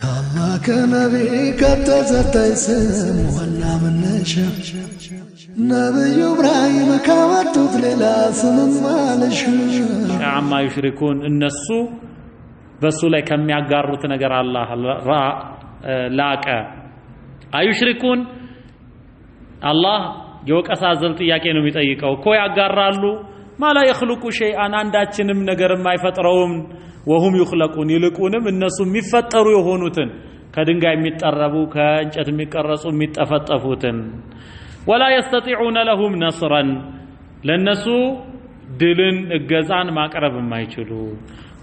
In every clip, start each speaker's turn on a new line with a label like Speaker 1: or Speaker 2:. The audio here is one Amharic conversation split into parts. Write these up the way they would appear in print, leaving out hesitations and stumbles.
Speaker 1: الله كنبي كتزتيسم ولا منش نبي إبراهيم كواتوت للاسم مالش
Speaker 2: عما يشركون النسو بس لا كم يقاروا تنقر الله را لاك أيشركون الله يوك أسازل تياكي نمي تأيكو كو يقارالو ما لا يخلق شيئا عنداتشنم نقر ما يفترون وهم يخلقون يلقونم الناس ميفتروا يهونوتن كدنگاي ميتقربو كانچت ميقرصو ميتفطفوتن ولا يستطيعون لهم نصرا لنسو دلن اگزان ማቅረብ የማይችሉ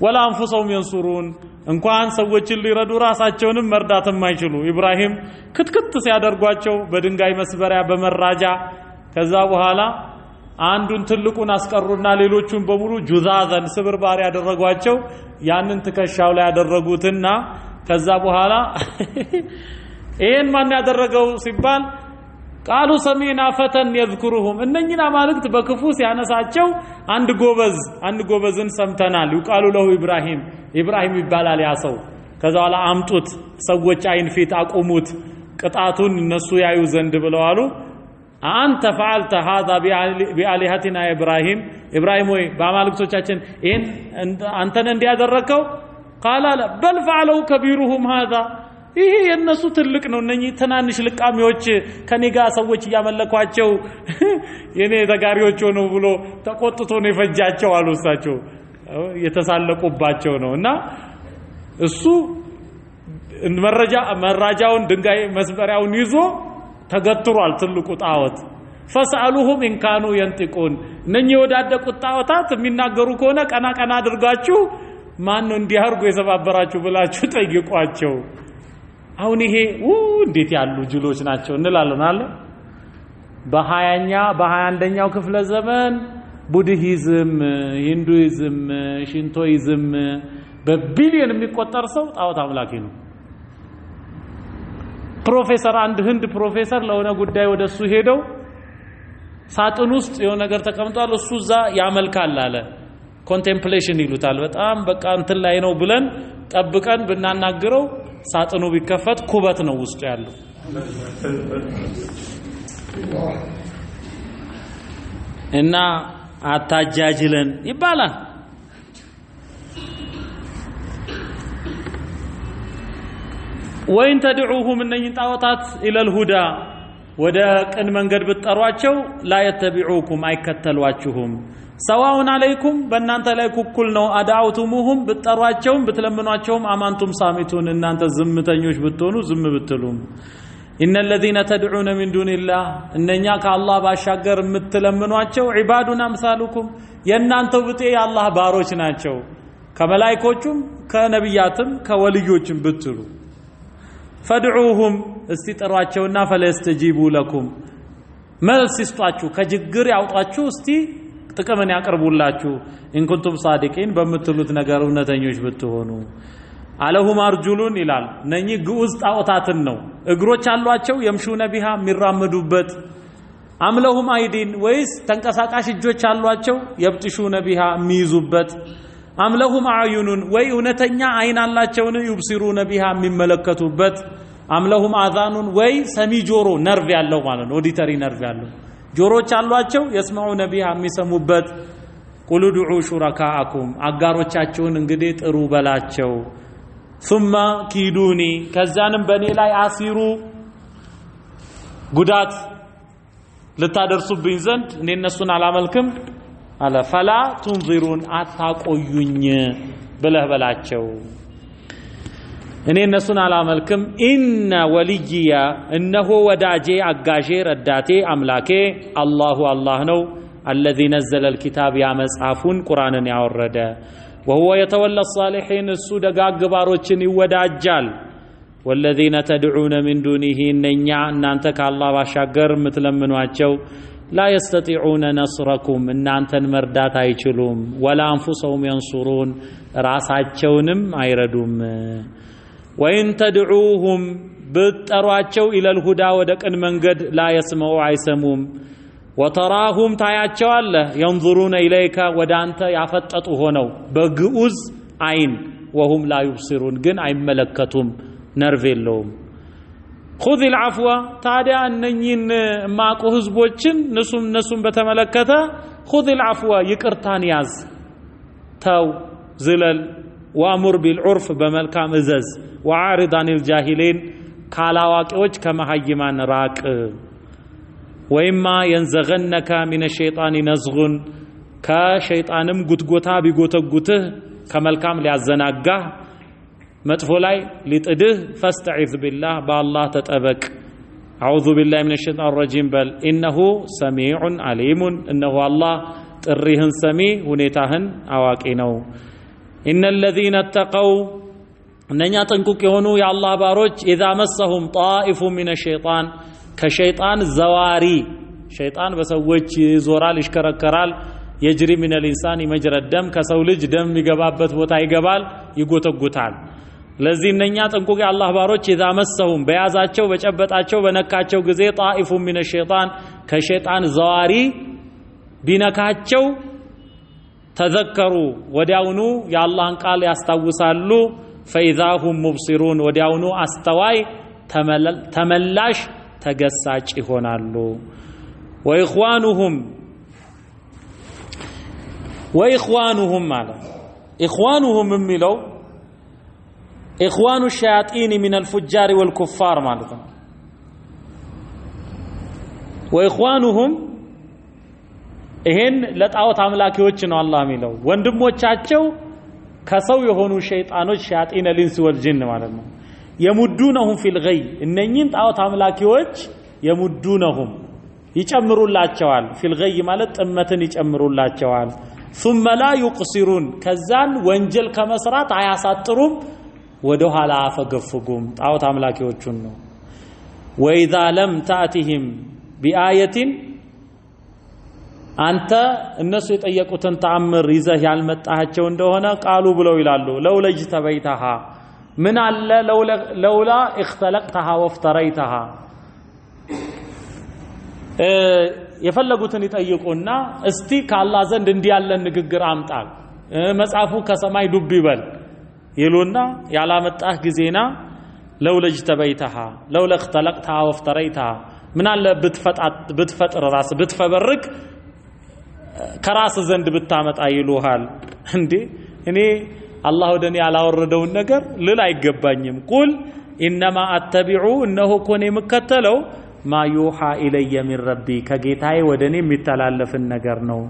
Speaker 2: ولا انفسهم ينصرون እንኳን ሰዎችን ሊረዱ ራሳቸውንም መርዳት የማይችሉ ኢብራሂም ክትክት ሲያደርጓቸው በድንጋይ መስበሪያ በመራጃ ከዛ በኋላ አንዱን ትልቁን አስቀሩና ሌሎቹን በሙሉ ጁዛዘን ስብርባሪ ያደረጓቸው ያንን ትከሻው ላይ ያደረጉትና ከዛ በኋላ ይሄን ማን ያደረገው ሲባል ቃሉ ሰሚና ፈተን يذكرهم እነኝና ማልክት በክፉ ሲያነሳቸው አንድ ጎበዝን ሰምተናል ይቃሉ له ኢብራሂም ይባላል ያ ሰው ከዛ በኋላ አምጡት ሰዎች አይን ፊት አቆሙት ቅጣቱን እነሱ ያዩ ዘንድ ብለዋሉ አንተ فعلت هذا بآلهتنا إبراهيم ወይ በአማልክቶቻችን ይሄን አንተን እንዲያደረከው قال لا بل فعلوا كبيرهم هذا ይሄ የነሱ ትልቅ ነው እነኚህ ትናንሽ ልቃሚዎች ከኔጋ ሰዎች ያመለኳቸው የኔ ተጋሪዎች ሆነው ብሎ ተቆጥቶ ነው የፈጃቸው አሉሳቸው የተሳለቁባቸው ነውና እሱ መራጃውን ድንጋይ መስበሪያውን ይዞ ተገትሯል ትልቁ ጣዖት فسألوهم إن كانوا ينطقون እነኚህ ወዳደቁት ጣዖታት የሚናገሩ ከሆነ ቀና አድርጋችሁ ማን ነው እንዲያርጉ የሰባበራችሁ ብላችሁ ጠይቋቸው አሁን ይሄ እንዴት ያሉ ጅሎች ናቸው እንላለን አለ በ21ኛው ክፍለ ዘመን ቡድሂዝም ሂንዱይዝም ሽንቶይዝም በቢሊየን የሚቆጠር ሰው ጣዖት አምላኪ ነው ፕሮፌሰር አንድ ህንድ ፕሮፌሰር ለሆነ ጉዳይ ወደሱ ሄደው ሳጥን ውስጥ የሆነ ነገር ተቀምጧል እሱ ዛ ያመልካል አለ ኮንቴምፕሌሽን ይሉታል በጣም በቃ እንትን ላይ ነው ብለን ጠብቀን ብናናግረው ሳጥኑ ቢከፈት ኩበት ነው ውስጡ ያለው እና አታጃጅለን ይባላል ወይን ተድዑሁም እነኝን ጣዖታት ኢለል ሁዳ ወደ ቅን መንገድ ብትጠሯቸው ላ የተቢዑኩም አይከተሏችሁም ሰዋውን አለይኩም በእናንተ ላይ ኩኩል ነው አዳውቱሙሁም ብትጠሯቸውም ብትለምኗቸውም አማንቱም ሳሚቱን እናንተ ዝምተኞች ብትሆኑ ዝም ብትሉም إن الذين تدعون من دون الله እነኛ ከአላህ ባሻገር የምትለምኗቸው ዒባዱን አምሳሉኩም የእናንተው ብጤ የአላህ ባሮች ናቸው ከመላእክቶቹም ከነቢያትም ከወልዮችም ብትሉ فادعوهم استطرواቸውና فليستجيبوا لكم መልስ ይስጧችሁ ከጅግር ያውጣችሁ እስቲ ጥቅምን ያቀርቡላችሁ إن كنتم صادقين በምትሉት ነገር እውነተኞች ብትሆኑ አለሁም አርጁሉን ይላል ነኚህ ግዑዝ ጣዖታትን ነው እግሮች አሏቸው የምሹነ ቢሃ የሚራመዱበት አምለሁም አይዲን ወይስ ተንቀሳቃሽ እጆች አሏቸው የብጥሹነ ቢሃ የሚይዙበት አምለሁም አዩኑን ወይ እውነተኛ አይን አላቸው ነው ይብሲሩነ ቢሃ የሚመለከቱበት አምለሁም አዛኑን ወይ ሰሚ ጆሮ ነርቭ ያለው ማለት ነው ኦዲተሪ ነርቭ ያለው ጆሮች አሏቸው የስማዑነ ቢሃ የሚሰሙበት ቁሉ ዱዑ ሹረካአኩም አጋሮቻቸውን እንግዲህ ጥሩ በላቸው ثم كيدوني ከዛንም በኔ ላይ አሲሩ ጉዳት ልታደርሱብኝ ዘንድ እኔ እነሱን አላመልክም አለ ፈላ ትንዚሩን አታቆዩኝ ብለህ በላቸው እኔ እነሱን አላመልክም ኢነ ወልይያ እነሆ ወዳጄ አጋዤ ረዳቴ አምላኬ አላህ ነው الذي نزل الكتاب يا መጽሐፉን ቁርአንን ያወረደ وهو يتولى الصالحين السودغاغ ባሮችን ይወዳጃል والذين تدعون من دونه እነኛ እናንተ ከአላህ ባሻገር የምትለምኗቸው لا يستطيعون نصركم እናንተን መርዳት አይችሉም ولا انفسهم ينصرون ራሳቸውንም አይረዱም وإن تدعوهم ብትጠሯቸው الى الهدى ወደ ቅን መንገድ لا يسمعوا አይሰሙም وتراهم ታያቸዋለህ ينظرون إليك ወዳንተ ያፈጠጡ ሆነው በግዑዝ አይን وهم لا يبصرون ግን አይመለከቱም ነርቭ የለውም خذ العفو ታዲያ እነኚህን ማቁ ህዝቦችን እነሱም በተመለከተ خذ العفو ይቅርታን ያዝ ተው ዝለል وامر بالعرف በመልካም እዘዝ وعارض عن الجاهلين ካላዋቂዎች ከመሐይማን ራቅ وإما ينزغنك من الشيطان نزغ كشيطانم ጉትጎታ ቢጎተጉትህ ከመልካም ሊያዘናጋህ መጥፎ ላይ ሊጥድህ فاستعذ بالله بالله تطبق اعوذ بالله من الشيطان الرجيم بل انه سميع عليم انه الله ጥሪህን ሰሚ ሁኔታህን አዋቂ ነው ان الذين اتقوا እነኛ ጥንቁቅ የሆኑ የአላህ ባሮች اذا مسهم طائف من الشيطان ከሸይጣን ዘዋሪ ሸይጣን በሰዎች ይዞራል ይሽከረከራል የጅሪ من الانسان مجرى الدم ከሰው ልጅ ደም የሚገባበት ቦታ ይገባል ይጎተጉታል ለዚህ እነኛ ጥንቁቅ የአላህ ባሮች اذا مسهم በያዛቸው በጨበጣቸው በነካቸው ጊዜ طائف من الشيطان ከሸይጣን ዘዋሪ ቢነካቸው ተዘከሩ ወዲያውኑ የአላህን ቃል ያስታውሳሉ فاذا هم مبصرون ወዲያውኑ አስተዋይ ተመላሽ ተገሳጭ ይሆናሉ وإخوانهم ማለት إخوانهم የሚለው إخوان الشياطين من الفجار والكفار ማለት ነው وإخوانهم ይሄን ለጣዖት አምላኪዎች ነው አላህ የሚለው ወንድሞቻቸው ከሰው የሆኑ ሸይጣኖች ሸያጢን الانس والجن ማለት ነው የሙዱነሁም ፊል ገይ እነኚህን ጣዖት አምላኪዎች የሙዱነሁም ይጨምሩላቸዋል ፊል ገይ ማለት ጥመትን ይጨምሩላቸዋል ثم لا يقصرون ከዛን ወንጀል ከመስራት አያሳጥሩም ወደ ኋላ አፈገፍጉም ጣዖት አምላኪዎቹን ነው وإذا لم تأتهم بآية አንተ እነሱ የጠየቁትን ተአምር ይዘህ ያልመጣቸው እንደሆነ ቃሉ ብለው ይላሉ ለውለጅ ተበይተሃ من አለ لولا اختلقتها وافتريتها የፈለጉትን ይጠይቁና እስቲ ከአላህ ዘንድ እንዲያለ ንግግር አምጣል መጽሐፉ ከሰማይ ዱብ ይበል ይሉና ያላመጣህ ጊዜና لولا اجتبيتها لولا اختلقتها وافتريتها من አለ ብትፈጥር ራስ ብትፈበርክ ከራስ ዘንድ ብታመጣ ይሉሃል እንዴ እኔ አላህ ወደኔ ያላወረደውን ነገር ልል አይገባኝም ቁል انما اتبع انه ኮኔ መከተለው ما يوحى الي من ربي ከጌታዬ ወደኔ የሚተላለፍን ነገር ነው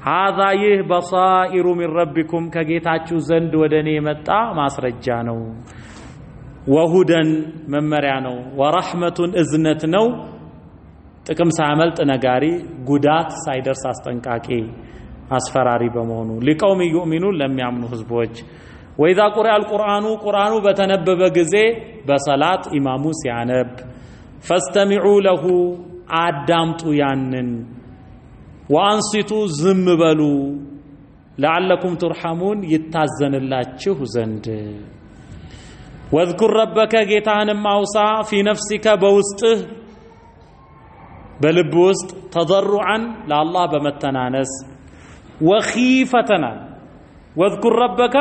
Speaker 2: هذا ይህ بصائر من ربكم ከጌታችሁ ዘንድ ወደኔ የመጣ ማስረጃ ነው وهدى መመሪያ ነው ورحمة እዝነት ነው ጥቅም ሳያመልጥ ነጋሪ ጉዳት ሳይደርስ አስጠንቃቂ አስፈራሪ በመሆኑ لقوم يؤمنون ለሚያምኑ ህዝቦች وإذا قرأ القرآن قرآن በተነበበ ጊዜ በሰላት ኢማሙ ሲያነብ فاستمعوا له አዳምጡ ያንን وانصتوا ዝም በሉ لعلكم ترحمون ይታዘንላችሁ ዘንድ واذكر ربك ጌታህንም አውሳ في نفسك በውስጥህ በልብ ውስጥ تضرعا ለአላህ በመተናነስ وخيفة واذكر ربك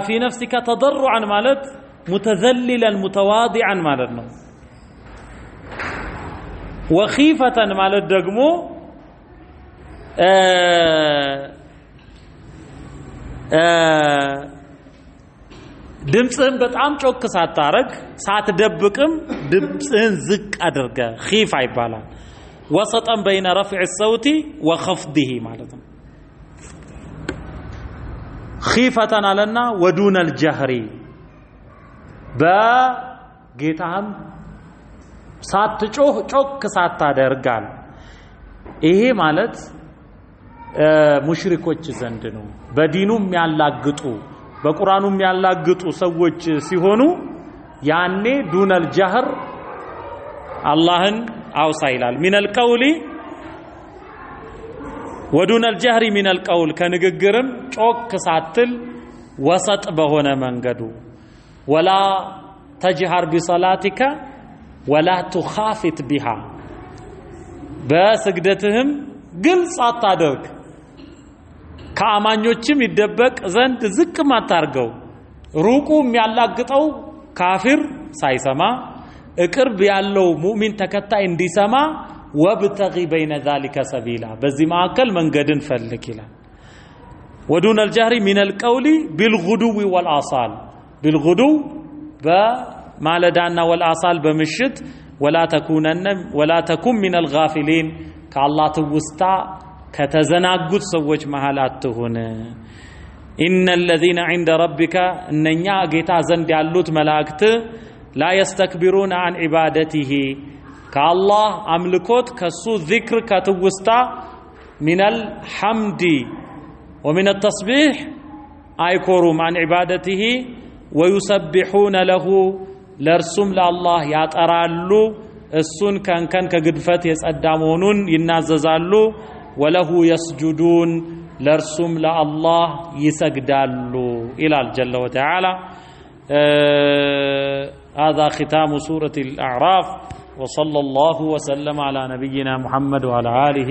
Speaker 2: في نفسك تضرعا ማለት متذللا متواضعا ማለት ነው وخيفة ማለት ደግሞ ድምጽህን በጣም ጮክ ሳታረግ ሳትደብቅም ድምጽህን ዝቅ አድርገ ኺፋ ይባላል وسطا بين رفع الصوت وخفضه ማለት ነው خيفة علينا ودون الجهر በጌታም ሳትጮህ ጮክ ሳታደርጋል ይሄ ማለት ሙሽሪኮች ዘንድ ነው በዲኑም ያላግጡ በቁርአኑም ያላግጡ ሰዎች ሲሆኑ ያኔ ዱነል ጀህር አላህን አውሳ ይላል ሚነል ቀውሊ ወዱነል ጀህሪ ሚነል ቀውል ከንግግርም ጮክ ሳትል ወሰጥ በሆነ መንገዱ ወላ ተጅሃር ቢሰላቲከ ወላ تخافت بها በስግደትህም ግልጽ አታደርግ ከአማኞችም ይደበቅ ዘንድ ዝቅ ማታርገው ሩቁ የሚያላግጠው ካፊር ሳይሰማ እቅርብ ያለው ሙእሚን ተከታይ እንዲሰማ ወብተጊ በይነ ذلك سبيلا በዚህ ማዕከል መንገድን ፈልግ ይላል ودون الجهر من القول بالغدو والآصال بالغدو بمالدانا والآصال بمشت ولا تكن من الغافلين كالله توستا كتزناقود سوج مهالاتهن إن الذين عند ربك إننا قيتا زند يالوت ملاكت لا يستكبرون عن عبادته كالله أملكوت كسو ذكر كتوستا من الحمد ومن التصبيح أيكورم عن عبادته ويسبحون له لرسم لله ياترالو السن كان كقدفت يسأدامونون يناززالو وله يسجدون لرسم لله يسجدالو إلى الجل وتعالى هذا ختام سورة الأعراف وصلى الله وسلم على نبينا محمد وعلى آله